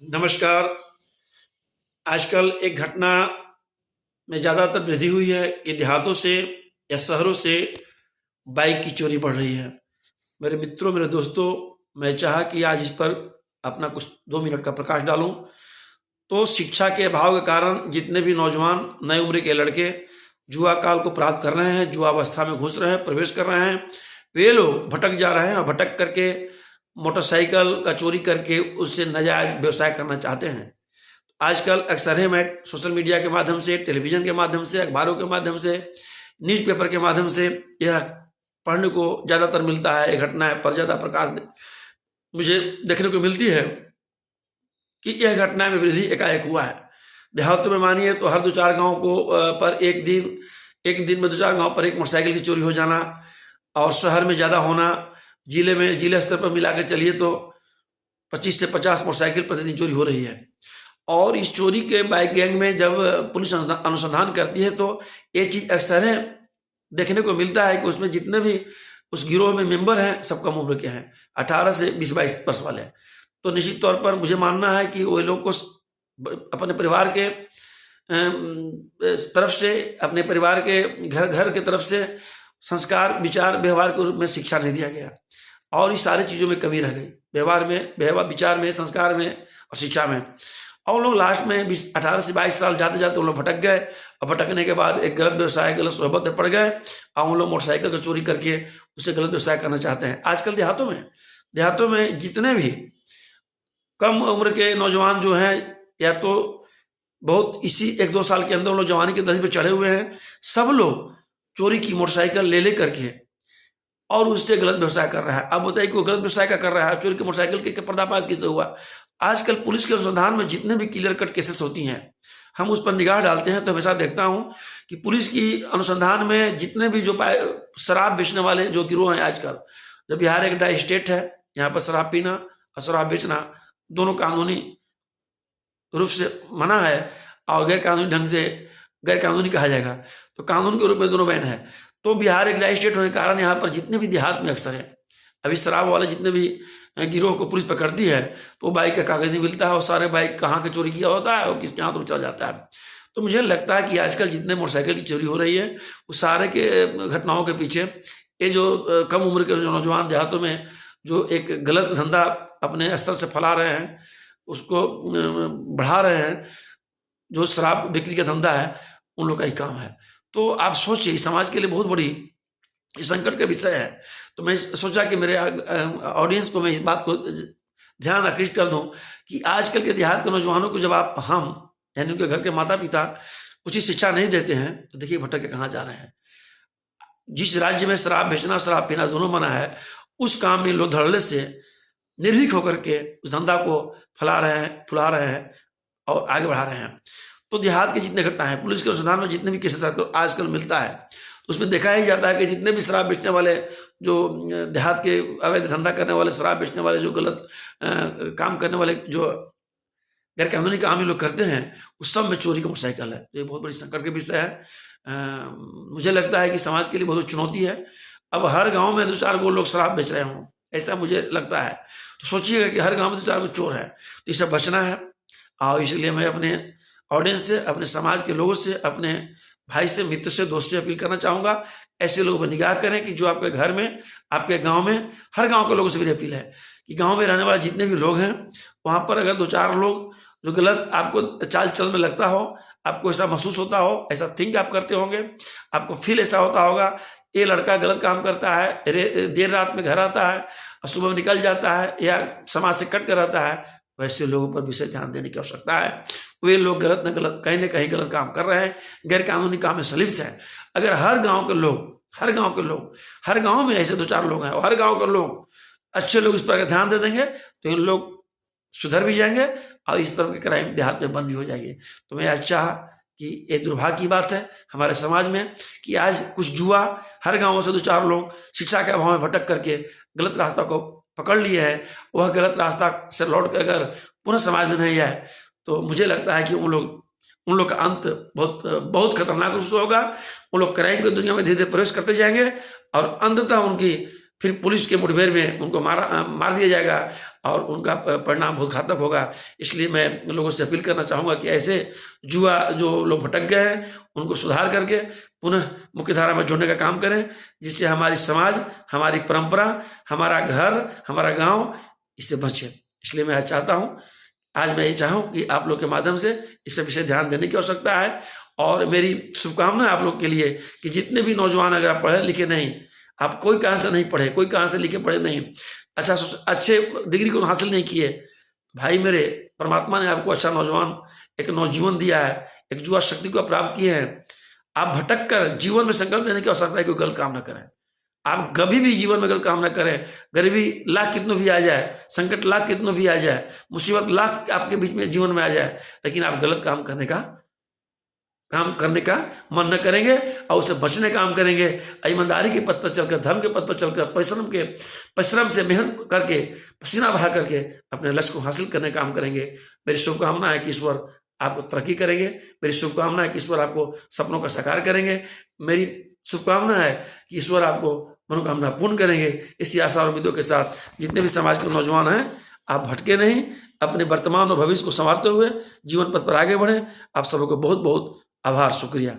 नमस्कार। आजकल एक घटना में ज़्यादातर वृद्धि हुई है कि देहातों से या शहरों से बाइक की चोरी बढ़ रही है। मेरे मित्रों, मेरे दोस्तों, मैं चाहा कि आज इस पर अपना कुछ 2 मिनट का प्रकाश डालूं। तो शिक्षा के अभाव के कारण जितने भी नौजवान नई उम्र के लड़के जुआ काल को प्राप्त कर रहे हैं, जुआ अवस्था में घुस रहे हैं, प्रवेश कर रहे हैं, वे लोग भटक जा रहे हैं और भटक करके मोटरसाइकिल का चोरी करके उससे नाजायज व्यवसाय करना चाहते हैं। आजकल अक्सर ही मैं सोशल मीडिया के माध्यम से, टेलीविज़न के माध्यम से, अखबारों के माध्यम से, न्यूज़पेपर के माध्यम से यह पढ़ने को ज़्यादातर मिलता है। ये घटनाएँ पर ज़्यादा प्रकाश मुझे देखने को मिलती है कि यह घटना में वृद्धि एकाएक हुआ है। देहातों में मानिए तो हर 2-4 गाँव को पर एक दिन में 2-4 गाँव पर एक मोटरसाइकिल की चोरी हो जाना, और शहर में ज़्यादा होना। जिले स्तर पर मिला के चलिए तो 25 से 50 मोटरसाइकिल प्रतिदिन चोरी हो रही है। और इस चोरी के बाइक गैंग में जब पुलिस अनुसंधान करती है तो ये चीज़ अक्सर है देखने को मिलता है कि उसमें जितने भी उस गिरोह में मेंबर हैं सब कम उम्र के हैं, 18 से 20-22 वर्ष वाले हैं। तो निश्चित तौर पर मुझे मानना है कि वो लोग को अपने परिवार के तरफ से, अपने परिवार के घर के तरफ से संस्कार, विचार, व्यवहार के रूप में शिक्षा नहीं दिया गया और इस सारी चीज़ों में कमी रह गई। व्यवहार, विचार में, संस्कार में और शिक्षा में। और लोग लास्ट में 18 से 22 साल जाते जाते उन लोग भटक गए, और भटकने के बाद एक गलत व्यवसाय, गलत सोहबत में पड़ गए और उन लोग मोटरसाइकिल का चोरी करके उससे गलत व्यवसाय करना चाहते हैं। आजकल देहातों में जितने भी कम उम्र के नौजवान जो हैं, या तो बहुत इसी 1-2 साल के अंदर लोग जवानी की दहलीज पे चढ़े हुए हैं, सब लोग चोरी की मोटरसाइकिल ले करके और उससे गलत व्यवसाय कर रहा है। अब बताइए कि वो गलत व्यवसाय का कर रहा है, चोरी की मोटरसाइकिल के पर्दाफाश किससे हुआ? आजकल पुलिस के अनुसंधान में जितने भी क्लियर कट केसेस होती हैं, हम उस पर निगाह डालते हैं तो हमेशा देखता हूँ कि पुलिस की अनुसंधान में जितने भी जो शराब बेचने वाले जो गिरोह हैं आजकल, जब बिहार एक ड्राई स्टेट है, यहाँ पर शराब पीना और शराब बेचना दोनों कानूनी रूप से मना है, और गैर कानूनी कहा जाएगा तो कानून के रूप में दोनों बैन है। तो बिहार एक ड्राई स्टेट होने के कारण यहाँ पर जितने भी देहात में अक्सर है, अभी शराब वाले जितने भी गिरोह को पुलिस पकड़ती है तो बाइक का कागज नहीं मिलता है, और सारे बाइक कहाँ के चोरी किया होता है और किसके हाथ में चल जाता है। तो मुझे लगता है कि आजकल जितने मोटरसाइकिल की चोरी हो रही है वो सारे के घटनाओं के पीछे ये जो कम उम्र के जो नौजवान देहातों में जो एक गलत धंधा अपने स्तर से फैला रहे हैं, उसको बढ़ा रहे हैं, जो शराब बिक्री का धंधा है, उन लोग का ही काम है। तो आप सोचिए, समाज के लिए बहुत बड़ी संकट का विषय है। तो मैं सोचा कि मेरे ऑडियंस को मैं इस बात को ध्यान आकृष्ट कर दूं कि आजकल के देहात के नौजवानों को जब हम यानी उनके घर के माता पिता उचित शिक्षा नहीं देते हैं तो देखिए भटक के कहाँ जा रहे हैं। जिस राज्य में शराब बेचना, शराब पीना दोनों मना है, उस काम में लोग धड़ल्ले से निर्भीक होकर के उस धंधा को फुला रहे हैं और आगे बढ़ा रहे हैं। तो देहात के जितने घटना है, पुलिस के अनुसंधान में जितने भी केसेस आजकल मिलता है, तो उसमें देखा ही जाता है कि जितने भी शराब बेचने वाले, जो देहात के अवैध धंधा करने वाले, शराब बेचने वाले, जो गलत काम करने वाले, जो गैर कानूनी काम ये लोग करते हैं, उस सब में चोरी का मोटरसाइकिल है। तो ये बहुत बड़ी संकट का विषय है। मुझे लगता है कि समाज के लिए बहुत चुनौती है। अब हर गाँव में 2-4 गो लोग शराब बेच रहे हों, ऐसा मुझे लगता है। तो सोचिएगा कि हर गाँव में 2-4 गो चोर है, तो इससे बचना है। और इसलिए मैं अपने ऑडियंस से, अपने समाज के लोगों से, अपने भाई से, मित्र से, दोस्त से अपील करना चाहूँगा, ऐसे लोगों पर निगाह करें कि जो आपके घर में, आपके गांव में, हर गांव के लोगों से मेरी अपील है कि गांव में रहने वाले जितने भी लोग हैं, वहाँ पर अगर 2-4 लोग जो गलत आपको चाल चल में लगता हो, आपको ऐसा महसूस होता हो, ऐसा थिंक आप करते होंगे, आपको फील ऐसा होता होगा, ये लड़का गलत काम करता है, देर रात में घर आता है और सुबह में निकल जाता है, या समाज से कट कर रहता है, वैसे लोगों पर विशेष ध्यान देने की आवश्यकता है। वे लोग गलत न कहीं गलत काम कर रहे हैं, गैर कानूनी काम में संलिप्त हैं। अगर हर गांव में ऐसे 2-4 लोग हैं और हर गांव के लोग, अच्छे लोग इस पर अगर ध्यान दे देंगे तो इन लोग सुधर भी जाएंगे और इस तरह के क्राइम देहात में बंद भी हो जाएंगे। तो मैं आज चाह कि ये दुर्भाग्य की बात है हमारे समाज में कि आज कुछ जुआ, हर गाँव से 2-4 लोग शिक्षा के अभाव में भटक करके गलत रास्ता को पकड़ लिए है। वह गलत रास्ता से लौट कर अगर पुनः समाज में नहीं आए तो मुझे लगता है कि उन लोग का अंत बहुत खतरनाक रूप से होगा। उन लोग क्राइम की दुनिया में धीरे धीरे प्रवेश करते जाएंगे और अंततः उनकी फिर पुलिस के मुठभेड़ में उनको मार दिया जाएगा और उनका परिणाम बहुत घातक होगा। इसलिए मैं लोगों से अपील करना चाहूँगा कि ऐसे जुआ जो लोग भटक गए हैं उनको सुधार करके पुनः मुख्यधारा में जोड़ने का काम करें, जिससे हमारी समाज, हमारी परंपरा, हमारा घर, हमारा गांव इससे बचे। इसलिए मैं चाहता हूँ, आज मैं ये चाहूँ कि आप लोग के माध्यम से इस विषय ध्यान देने की आवश्यकता है। और मेरी शुभकामना है आप लोग के लिए कि जितने भी नौजवान अगर आप पढ़े लिखे नहीं, आप कोई कारण से नहीं पढ़े, कोई कारण से लिखे पढ़े नहीं, अच्छे डिग्री को हासिल नहीं किए, भाई मेरे, परमात्मा ने आपको अच्छा नौजवान एक नौजीवन दिया है, एक युवा शक्ति को प्राप्त किए हैं। आप भटक कर जीवन में संकल्प लेने की आवश्यकता है, कोई गलत काम ना करें। आप कभी भी जीवन में गलत काम ना करें। गरीबी लाख कितनों भी आ जाए, संकट लाख कितनों भी आ जाए, मुसीबत लाख आपके बीच में जीवन में आ जाए, लेकिन आप गलत काम करने का मन न करेंगे और उसे बचने का काम करेंगे। ईमानदारी के पथ पर चलकर, धर्म के पथ पर चलकर, परिश्रम से मेहनत करके, पसीना बहा करके अपने लक्ष्य को हासिल करने का काम करेंगे। मेरी शुभकामना है कि ईश्वर आपको तरक्की करेंगे। मेरी शुभकामना है कि ईश्वर आपको सपनों का साकार करेंगे। मेरी शुभकामना है कि ईश्वर आपको मनोकामना पूर्ण करेंगे। इसी आशा और उम्मीदों के साथ जितने भी समाज के नौजवान हैं, आप भटके नहीं, अपने वर्तमान और भविष्य को संवारते हुए जीवन पथ पर आगे बढ़ें। आप सबको बहुत बहुत आभार, शुक्रिया।